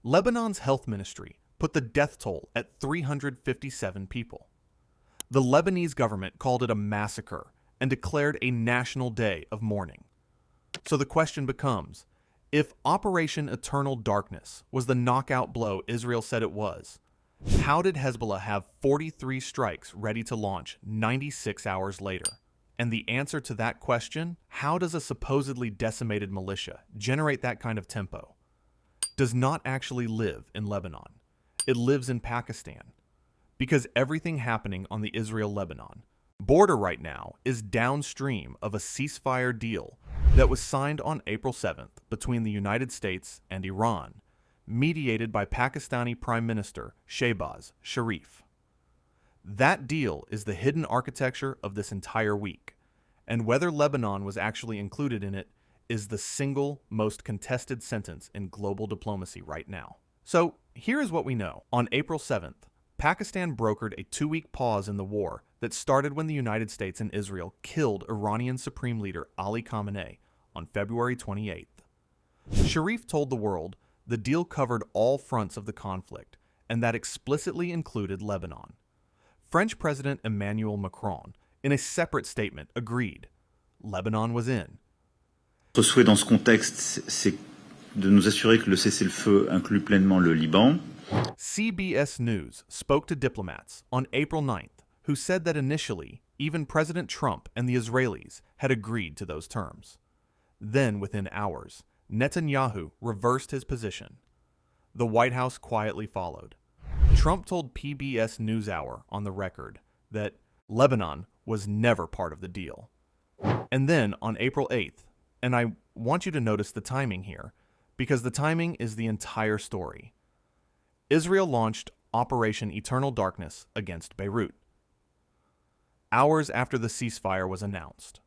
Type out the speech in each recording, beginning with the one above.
Lebanon's health ministry put the death toll at 357 people. The Lebanese government called it a massacre and declared a national day of mourning. So the question becomes, if Operation Eternal Darkness was the knockout blow Israel said it was, how did Hezbollah have 43 strikes ready to launch 96 hours later? And the answer to that question, how does a supposedly decimated militia generate that kind of tempo, does not actually live in Lebanon. It lives in Pakistan. Because everything happening on the Israel-Lebanon border right now is downstream of a ceasefire deal that was signed on April 7th between the United States and Iran, mediated by Pakistani Prime Minister Shehbaz Sharif. That deal is the hidden architecture of this entire week, and whether Lebanon was actually included in it is the single most contested sentence in global diplomacy right now. So here is what we know. On April 7th, Pakistan brokered a 2-week pause in the war that started when the United States and Israel killed Iranian Supreme Leader Ali Khamenei on February 28th. Sharif told the world the deal covered all fronts of the conflict, and that explicitly included Lebanon. French President Emmanuel Macron, in a separate statement, agreed. Lebanon was in. Notre souhait dans ce contexte, c'est de nous assurer que le cessez-le-feu inclut pleinement le Liban. CBS News spoke to diplomats on April 9th who said that initially, even President Trump and the Israelis had agreed to those terms. Then, within hours, Netanyahu reversed his position. The White House quietly followed. Trump told PBS NewsHour on the record that Lebanon was never part of the deal. And then, on April 8th, and I want you to notice the timing here, because the timing is the entire story. Israel launched Operation Eternal Darkness against Beirut. Hours after the ceasefire was announced.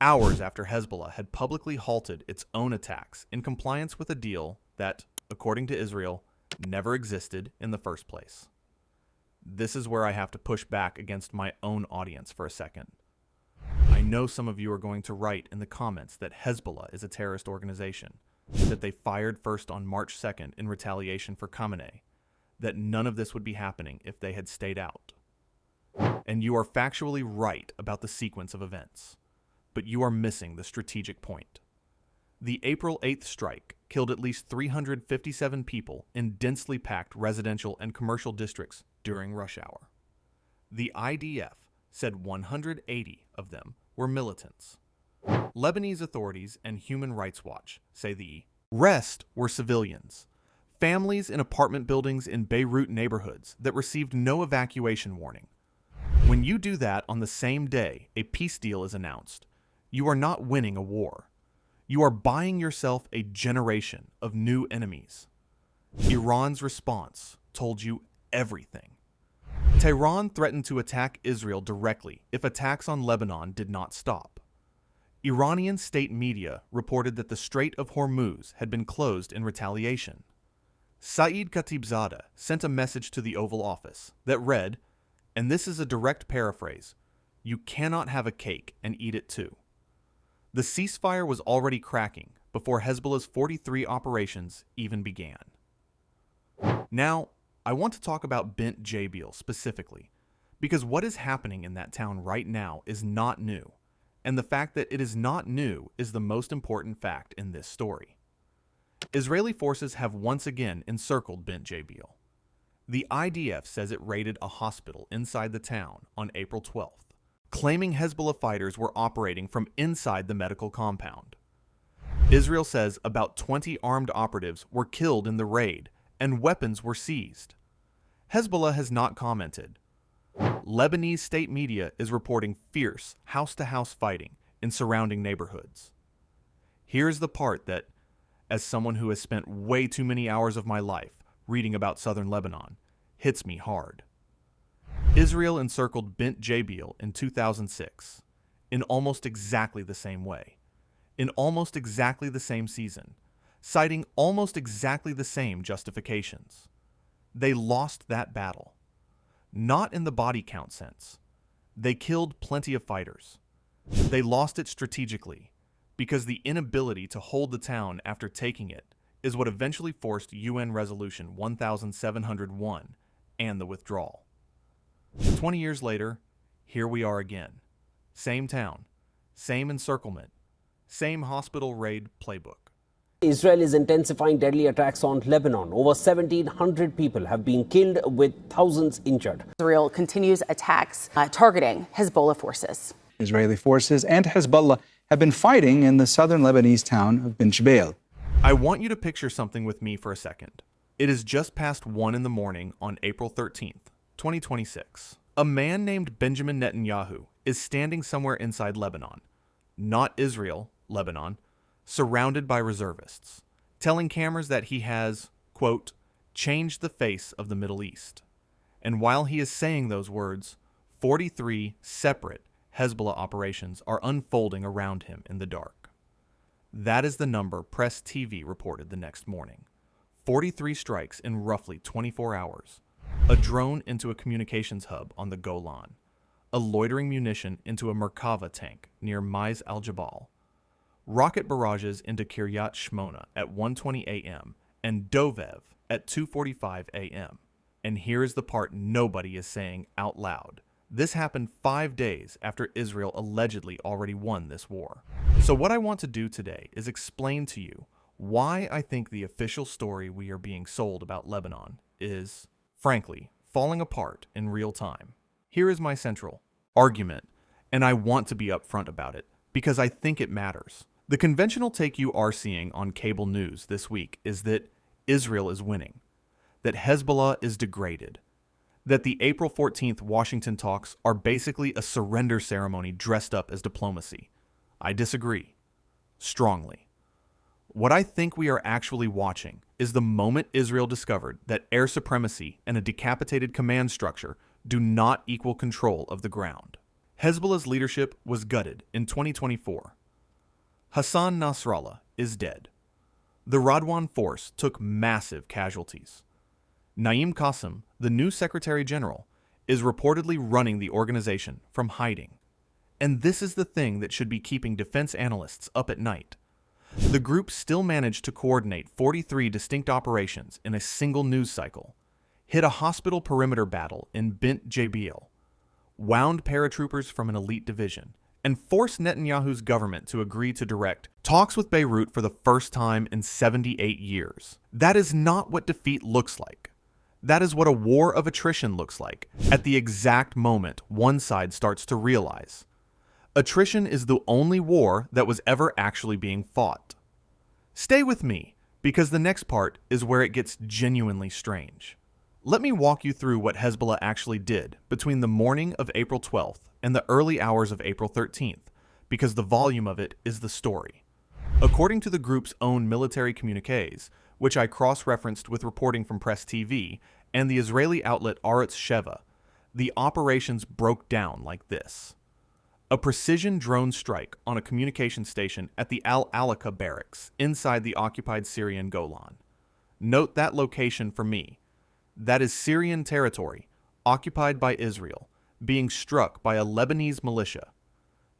Hours after Hezbollah had publicly halted its own attacks in compliance with a deal that, according to Israel, never existed in the first place. This is where I have to push back against my own audience for a second. I know some of you are going to write in the comments that Hezbollah is a terrorist organization, that they fired first on March 2nd in retaliation for Khamenei, that none of this would be happening if they had stayed out. And you are factually right about the sequence of events, but you are missing the strategic point. The April 8th strike killed at least 357 people in densely packed residential and commercial districts during rush hour. The IDF said 180 of them were militants. Lebanese authorities and Human Rights Watch say the rest were civilians, families in apartment buildings in Beirut neighborhoods that received no evacuation warning. When you do that on the same day a peace deal is announced, you are not winning a war. You are buying yourself a generation of new enemies. Iran's response told you everything. Tehran threatened to attack Israel directly if attacks on Lebanon did not stop. Iranian state media reported that the Strait of Hormuz had been closed in retaliation. Saeed Khatibzadeh sent a message to the Oval Office that read, and this is a direct paraphrase, "You cannot have a cake and eat it too." The ceasefire was already cracking before Hezbollah's 43 operations even began. Now, I want to talk about Bint Jbeil specifically, because what is happening in that town right now is not new, and the fact that it is not new is the most important fact in this story. Israeli forces have once again encircled Bint Jbeil. The IDF says it raided a hospital inside the town on April 12th, claiming Hezbollah fighters were operating from inside the medical compound. Israel says about 20 armed operatives were killed in the raid and weapons were seized. Hezbollah has not commented. Lebanese state media is reporting fierce house-to-house fighting in surrounding neighborhoods. Here's the part that, as someone who has spent way too many hours of my life reading about southern Lebanon, hits me hard. Israel encircled Bint Jbeil in 2006, in almost exactly the same way, in almost exactly the same season, citing almost exactly the same justifications. They lost that battle. Not in the body count sense. They killed plenty of fighters. They lost it strategically, because the inability to hold the town after taking it is what eventually forced UN Resolution 1701 and the withdrawal. 20 years later, here we are again. Same town, same encirclement, same hospital raid playbook. Israel is intensifying deadly attacks on Lebanon. Over 1,700 people have been killed, with thousands injured. Israel continues attacks targeting Hezbollah forces. Israeli forces and Hezbollah have been fighting in the southern Lebanese town of Bint Jbeil. I want you to picture something with me for a second. It is just past 1 in the morning on April 13th, 2026. A man named Benjamin Netanyahu is standing somewhere inside Lebanon, not Israel, Lebanon, surrounded by reservists, telling cameras that he has, quote, changed the face of the Middle East. And while he is saying those words, 43 separate Hezbollah operations are unfolding around him in the dark. That is the number Press TV reported the next morning. 43 strikes in roughly 24 hours. A drone into a communications hub on the Golan. A loitering munition into a Merkava tank near Maiz al-Jabal. Rocket barrages into Kiryat Shmona at 1:20 a.m. and Dovev at 2:45 a.m. And here is the part nobody is saying out loud. This happened 5 days after Israel allegedly already won this war. So what I want to do today is explain to you why I think the official story we are being sold about Lebanon is, frankly, falling apart in real time. Here is my central argument, and I want to be upfront about it because I think it matters. The conventional take you are seeing on cable news this week is that Israel is winning, that Hezbollah is degraded, that the April 14th Washington talks are basically a surrender ceremony dressed up as diplomacy. I disagree. Strongly. What I think we are actually watching is the moment Israel discovered that air supremacy and a decapitated command structure do not equal control of the ground. Hezbollah's leadership was gutted in 2024. Hassan Nasrallah is dead. The Radwan force took massive casualties. Naim Qassem, the new Secretary General, is reportedly running the organization from hiding. And this is the thing that should be keeping defense analysts up at night. The group still managed to coordinate 43 distinct operations in a single news cycle, hit a hospital perimeter battle in Bint Jbeil, wound paratroopers from an elite division, and forced Netanyahu's government to agree to direct talks with Beirut for the first time in 78 years. That is not what defeat looks like. That is what a war of attrition looks like at the exact moment one side starts to realize. Attrition is the only war that was ever actually being fought. Stay with me, because the next part is where it gets genuinely strange. Let me walk you through what Hezbollah actually did between the morning of April 12th and the early hours of April 13th, because the volume of it is the story. According to the group's own military communiques, which I cross-referenced with reporting from Press TV and the Israeli outlet Aretz Sheva, the operations broke down like this. A precision drone strike on a communication station at the Al-Alaka barracks inside the occupied Syrian Golan. Note that location for me. That is Syrian territory, occupied by Israel, being struck by a Lebanese militia.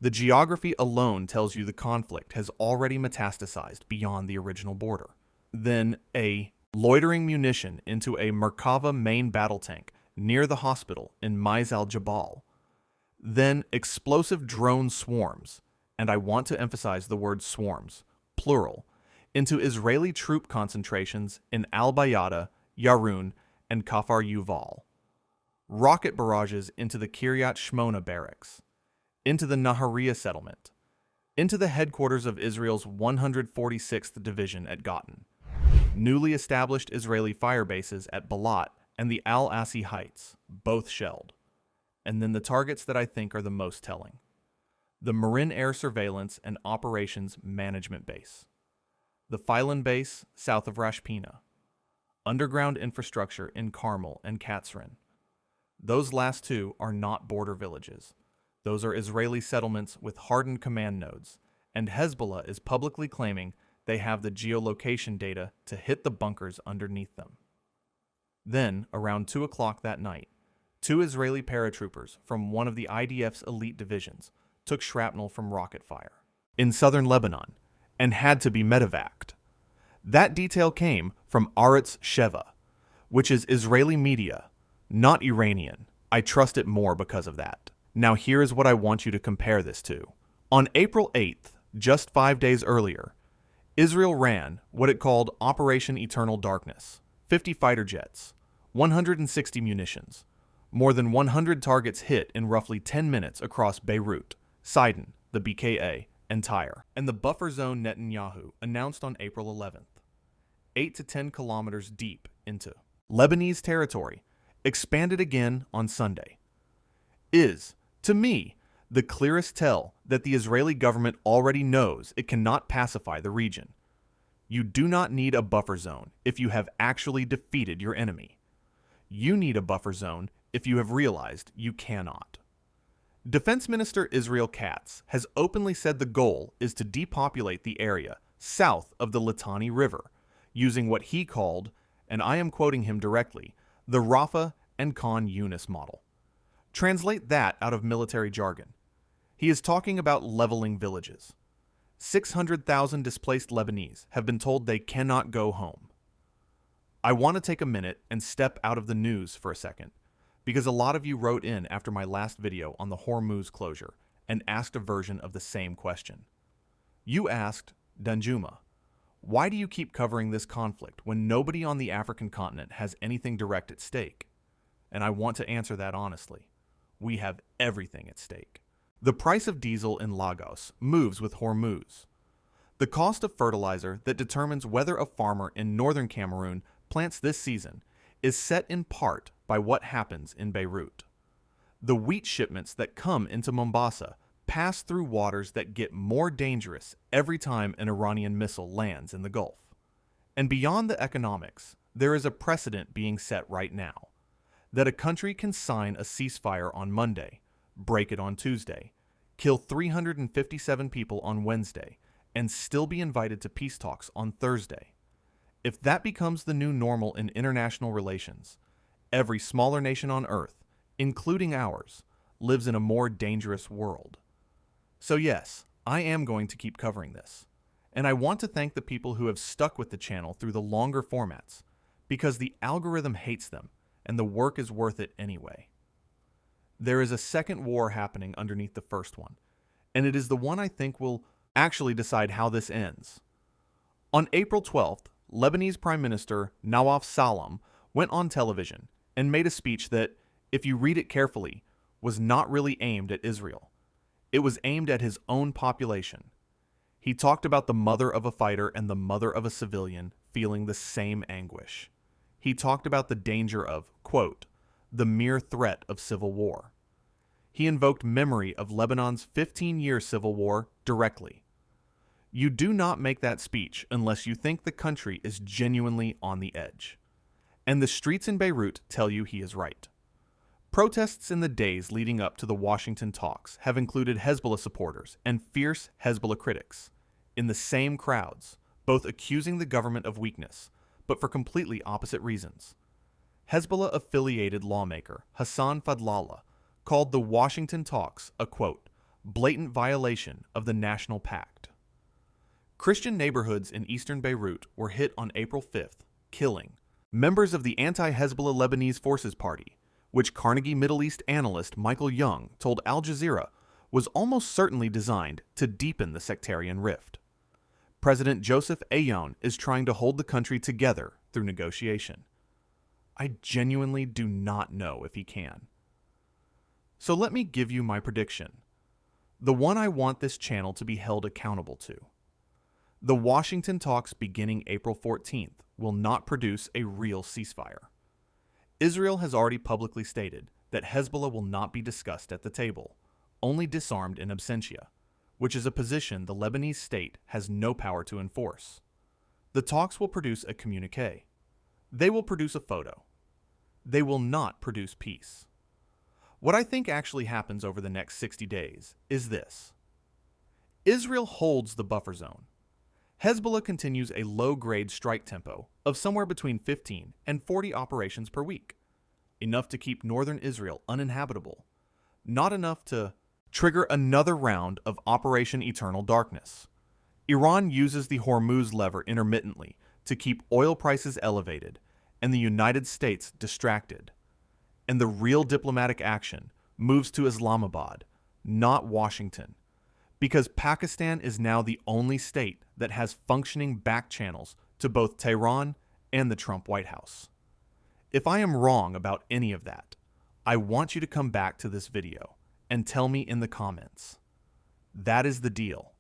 The geography alone tells you the conflict has already metastasized beyond the original border. Then a loitering munition into a Merkava main battle tank near the hospital in Maiz al-Jabal. Then explosive drone swarms, and I want to emphasize the word swarms, plural, into Israeli troop concentrations in Al-Bayada, Yarun, and Kafar Yuval. Rocket barrages into the Kiryat Shmona barracks, into the Nahariya settlement, into the headquarters of Israel's 146th Division at Gotten, newly established Israeli fire bases at Balat and the Al-Assi Heights, both shelled. And then the targets that I think are the most telling. The Marin Air Surveillance and Operations Management Base, the Phylon Base south of Rashpina, underground infrastructure in Carmel and Katzrin. Those last two are not border villages. Those are Israeli settlements with hardened command nodes, and Hezbollah is publicly claiming they have the geolocation data to hit the bunkers underneath them. Then, around 2 o'clock that night, 2 Israeli paratroopers from one of the IDF's elite divisions took shrapnel from rocket fire in southern Lebanon and had to be medevaced. That detail came from Arutz Sheva, which is Israeli media, not Iranian. I trust it more because of that. Now here is what I want you to compare this to. On April 8th, just 5 days earlier, Israel ran what it called Operation Eternal Darkness, 50 fighter jets, 160 munitions, more than 100 targets hit in roughly 10 minutes across Beirut, Sidon, the BKA, and Tyre. And the buffer zone Netanyahu announced on April 11th, 8 to 10 kilometers deep into Lebanese territory, expanded again on Sunday, is, to me, the clearest tell that the Israeli government already knows it cannot pacify the region. You do not need a buffer zone if you have actually defeated your enemy. You need a buffer zone if you have realized you cannot. Defense Minister Israel Katz has openly said the goal is to depopulate the area south of the Litani River, using what he called, and I am quoting him directly, the Rafah and Khan Yunis model. Translate that out of military jargon. He is talking about leveling villages. 600,000 displaced Lebanese have been told they cannot go home. I want to take a minute and step out of the news for a second, because a lot of you wrote in after my last video on the Hormuz closure and asked a version of the same question. You asked, Danjuma, why do you keep covering this conflict when nobody on the African continent has anything direct at stake? And I want to answer that honestly. We have everything at stake. The price of diesel in Lagos moves with Hormuz. The cost of fertilizer that determines whether a farmer in northern Cameroon plants this season is set in part by what happens in Beirut. The wheat shipments that come into Mombasa pass through waters that get more dangerous every time an Iranian missile lands in the Gulf. And beyond the economics, there is a precedent being set right now, that a country can sign a ceasefire on Monday, break it on Tuesday, kill 357 people on Wednesday, and still be invited to peace talks on Thursday. If that becomes the new normal in international relations, every smaller nation on Earth, including ours, lives in a more dangerous world. So yes, I am going to keep covering this. And I want to thank the people who have stuck with the channel through the longer formats, because the algorithm hates them, and the work is worth it anyway. There is a second war happening underneath the first one, and it is the one I think will actually decide how this ends. On April 12th, Lebanese Prime Minister Nawaf Salam went on television and made a speech that, if you read it carefully, was not really aimed at Israel. It was aimed at his own population. He talked about the mother of a fighter and the mother of a civilian feeling the same anguish. He talked about the danger of, quote, the mere threat of civil war. He invoked memory of Lebanon's 15-year civil war directly. You do not make that speech unless you think the country is genuinely on the edge. And the streets in Beirut tell you he is right. Protests in the days leading up to the Washington talks have included Hezbollah supporters and fierce Hezbollah critics in the same crowds, both accusing the government of weakness, but for completely opposite reasons. Hezbollah-affiliated lawmaker Hassan Fadlallah called the Washington talks a, quote, blatant violation of the national pact. Christian neighborhoods in eastern Beirut were hit on April 5th, killing members of the anti-Hezbollah Lebanese Forces Party, which Carnegie Middle East analyst Michael Young told Al Jazeera was almost certainly designed to deepen the sectarian rift. President Joseph Aoun is trying to hold the country together through negotiation. I genuinely do not know if he can. So let me give you my prediction. The one I want this channel to be held accountable to. The Washington talks beginning April 14th will not produce a real ceasefire. Israel has already publicly stated that Hezbollah will not be discussed at the table, only disarmed in absentia, which is a position the Lebanese state has no power to enforce. The talks will produce a communique. They will produce a photo. They will not produce peace. What I think actually happens over the next 60 days is this. Israel holds the buffer zone. Hezbollah continues a low-grade strike tempo of somewhere between 15 and 40 operations per week, enough to keep northern Israel uninhabitable, not enough to trigger another round of Operation Eternal Darkness. Iran uses the Hormuz lever intermittently to keep oil prices elevated and the United States distracted. And the real diplomatic action moves to Islamabad, not Washington, because Pakistan is now the only state that has functioning back channels to both Tehran and the Trump White House. If I am wrong about any of that, I want you to come back to this video and tell me in the comments. That is the deal.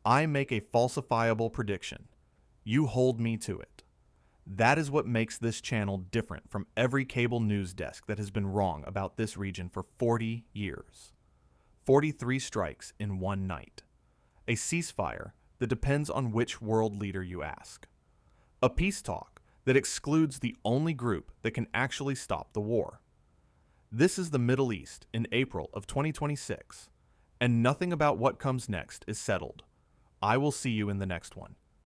I make a falsifiable prediction. You hold me to it. That is what makes this channel different from every cable news desk that has been wrong about this region for 40 years. 43 strikes in one night. A ceasefire that depends on which world leader you ask. A peace talk that excludes the only group that can actually stop the war. This is the Middle East in April of 2026, and nothing about what comes next is settled. I will see you in the next one.